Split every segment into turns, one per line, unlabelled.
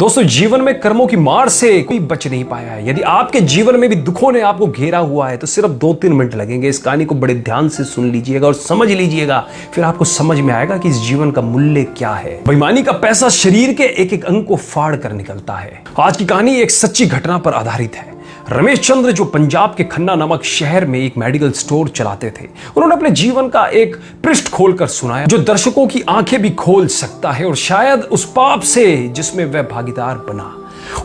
दोस्तों, जीवन में कर्मों की मार से कोई बच नहीं पाया है। यदि आपके जीवन में भी दुखों ने आपको घेरा हुआ है तो सिर्फ 2-3 मिनट लगेंगे। इस कहानी को बड़े ध्यान से सुन लीजिएगा और समझ लीजिएगा, फिर आपको समझ में आएगा कि इस जीवन का मूल्य क्या है। बेईमानी का पैसा शरीर के एक एक अंग को फाड़ कर निकलता है। आज की कहानी एक सच्ची घटना पर आधारित है। रमेश चंद्र, जो पंजाब के खन्ना नामक शहर में एक मेडिकल स्टोर चलाते थे, उन्होंने अपने जीवन का एक पृष्ठ खोलकर सुनाया जो दर्शकों की आंखें भी खोल सकता है और शायद उस पाप से जिसमें वह भागीदार बना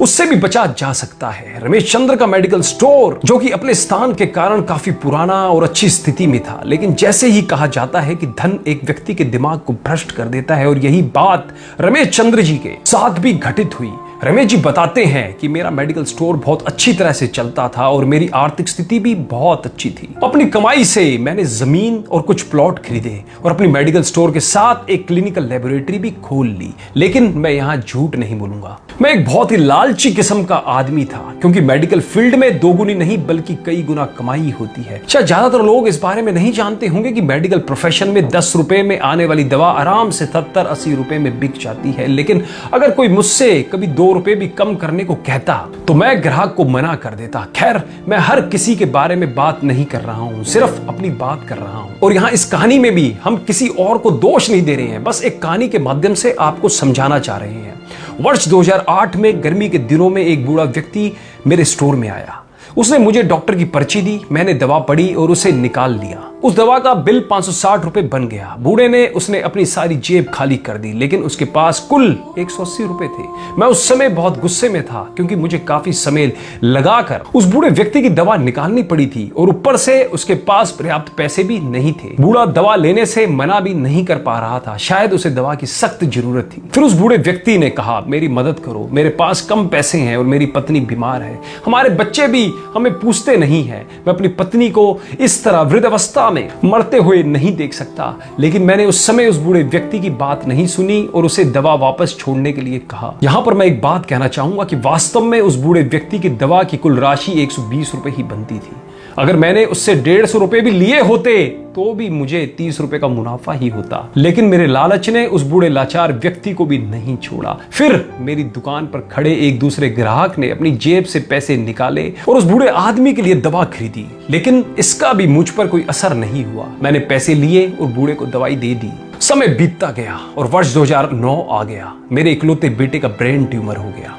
उससे भी बचा जा सकता है। रमेश चंद्र का मेडिकल स्टोर, जो कि अपने स्थान के कारण काफी पुराना और अच्छी स्थिति में था, लेकिन जैसे ही कहा जाता है कि धन एक व्यक्ति के दिमाग को भ्रष्ट कर देता है, और यही बात रमेश चंद्र जी के साथ भी घटित हुई। रमेश जी बताते हैं कि मेरा मेडिकल स्टोर बहुत अच्छी तरह से चलता था और मेरी आर्थिक स्थिति भी बहुत अच्छी थी। अपनी कमाई से मैंने जमीन और कुछ प्लॉट खरीदे और अपनी मेडिकल स्टोर के साथ एक क्लिनिकल लेबोरेटरी भी खोल ली। लेकिन मैं यहाँ झूठ नहीं बोलूंगा, मैं एक बहुत ही लालची किस्म का आदमी था, क्योंकि मेडिकल फील्ड में दोगुनी नहीं बल्कि कई गुना कमाई होती है। शायद ज्यादातर लोग इस बारे में नहीं जानते होंगे कि मेडिकल प्रोफेशन में 10 रुपए में आने वाली दवा आराम से 70-80 रुपए में बिक जाती है। लेकिन अगर कोई मुझसे कभी 2 रुपए भी कम करने को कहता तो मैं ग्राहक को मना कर देता। खैर, मैं हर किसी के बारे में बात नहीं कर रहा हूं, सिर्फ अपनी बात कर रहा हूं। और यहां इस कहानी में भी हम किसी और को दोष नहीं दे रहे हैं, बस एक कहानी के माध्यम से आपको समझाना चाह रहे हैं। वर्ष 2008 में गर्मी के दिनों में एक बूढ़ा व्यक्ति मेरे स्टोर में आया। उसने मुझे डॉक्टर की पर्ची दी, मैंने दवा पढ़ी और उसे निकाल लिया। उस दवा का बिल 560 रुपए बन गया। बूढ़े ने उसने अपनी सारी जेब खाली कर दी, लेकिन उसके पास कुल 180 रुपए थे। मैं उस समय बहुत गुस्से में था, क्योंकि मुझे काफी समय लगाकर उस बूढ़े व्यक्ति की दवा निकालनी पड़ी थी और ऊपर से उसके पास पर्याप्त पैसे भी नहीं थे। बूढ़ा दवा लेने से मना भी नहीं कर पा रहा था, शायद उसे दवा की सख्त जरूरत थी। फिर उस बूढ़े व्यक्ति ने कहा, मेरी मदद करो, मेरे पास कम पैसे हैं और मेरी पत्नी बीमार है, हमारे बच्चे भी हमें पूछते नहीं हैं, मैं अपनी पत्नी को इस तरह वृद्धावस्था में मरते हुए नहीं देख सकता। लेकिन मैंने उस समय उस बूढ़े व्यक्ति की बात नहीं सुनी और उसे दवा वापस छोड़ने के लिए कहा। यहां पर मैं एक बात कहना चाहूंगा कि वास्तव में उस बूढ़े व्यक्ति की दवा की कुल राशि 120 रुपए ही बनती थी। अगर मैंने उससे 150 रुपए भी लिए होते तो भी मुझे 30 रुपए का मुनाफा ही होता। लेकिन मेरे लालच ने उस बूढ़े लाचार व्यक्ति को भी नहीं छोड़ा। फिर मेरी दुकान पर खड़े एक दूसरे ग्राहक ने अपनी जेब से पैसे निकाले और उस बूढ़े आदमी के लिए दवा खरीदी, लेकिन इसका भी मुझ पर कोई असर नहीं हुआ। मैंने पैसे लिए और बूढ़े को दवाई दे दी। समय बीतता गया और वर्ष 2009 आ गया। मेरे इकलौते बेटे का ब्रेन ट्यूमर हो गया।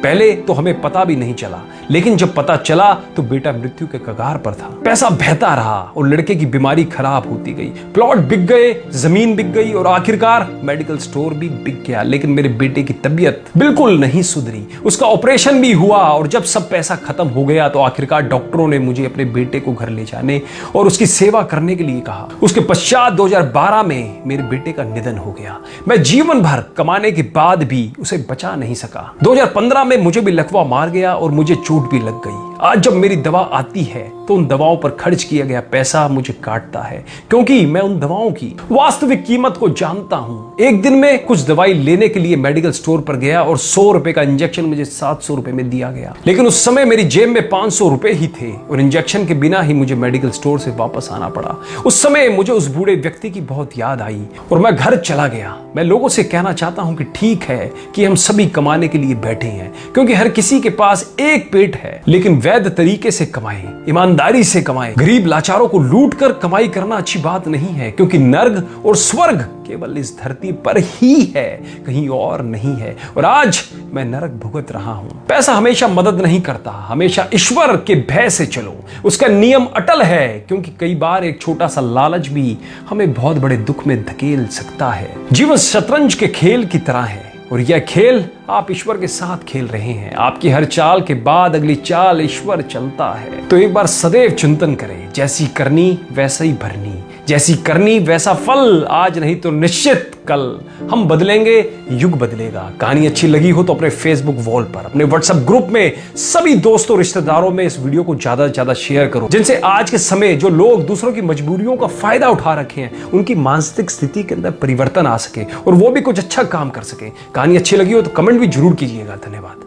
पहले तो हमें पता भी नहीं चला, लेकिन जब पता चला तो बेटा मृत्यु के कगार पर था। पैसा बहता रहा और लड़के की बीमारी खराब होती गई। प्लॉट बिक गए, जमीन बिक गई और आखिरकार मेडिकल स्टोर भी बिक गया। लेकिन मेरे बेटे की तबीयत बिल्कुल नहीं सुधरी। उसका ऑपरेशन भी हुआ और जब सब पैसा खत्म हो गया तो आखिरकार डॉक्टरों ने मुझे अपने बेटे को घर ले जाने और उसकी सेवा करने के लिए कहा। उसके पश्चात 2012 में मेरे बेटे का निधन हो गया। मैं जीवन भर कमाने के बाद भी उसे बचा नहीं सका। 2015 में मुझे भी लकवा मार गया और मुझे चोट भी लग गई। आज जब मेरी दवा आती है तो उन दवाओं पर खर्च किया गया पैसा मुझे काटता है, क्योंकि मैं उन दवाओं की वास्तविक कीमत को जानता हूं। एक दिन में कुछ दवाई लेने के लिए मेडिकल स्टोर पर गया और 100 रुपए का इंजेक्शन मुझे 700 रुपए में दिया गया। लेकिन उस समय मेरी जेब में 500 रुपए ही थे और इंजेक्शन के बिना ही मुझे मेडिकल स्टोर से वापस आना पड़ा। उस समय मुझे उस बूढ़े व्यक्ति की बहुत याद आई और मैं घर चला गया। मैं लोगों से कहना चाहता हूं कि ठीक है कि हम सभी कमाने के लिए बैठे हैं, क्योंकि हर किसी के पास एक पेट है, लेकिन वैध तरीके से कमाएं, ईमानदारी से कमाएं। गरीब लाचारों को लूट कर कमाई करना अच्छी बात नहीं है, क्योंकि नर्क और स्वर्ग केवल इस धरती पर ही है, कहीं और नहीं है। और आज मैं नरक भुगत रहा हूं। पैसा हमेशा मदद नहीं करता, हमेशा ईश्वर के भय से चलो, उसका नियम अटल है, क्योंकि कई बार एक छोटा सा लालच भी हमें बहुत बड़े दुख में धकेल सकता है। जीवन शतरंज के खेल की तरह है और यह खेल आप ईश्वर के साथ खेल रहे हैं। आपकी हर चाल के बाद अगली चाल ईश्वर चलता है। तो एक बार सदैव चिंतन करें, जैसी करनी वैसा ही भरनी, जैसी करनी वैसा फल, आज नहीं तो निश्चित कल। हम बदलेंगे, युग बदलेगा। कहानी अच्छी लगी हो तो अपने फेसबुक वॉल पर, अपने व्हाट्सएप ग्रुप में सभी दोस्तों रिश्तेदारों में इस वीडियो को ज्यादा से ज्यादा शेयर करो, जिनसे आज के समय जो लोग दूसरों की मजबूरियों का फायदा उठा रखे हैं उनकी मानसिक स्थिति के अंदर परिवर्तन आ सके और वो भी कुछ अच्छा काम कर सके। कहानी अच्छी लगी हो तो कमेंट भी जरूर कीजिएगा। धन्यवाद।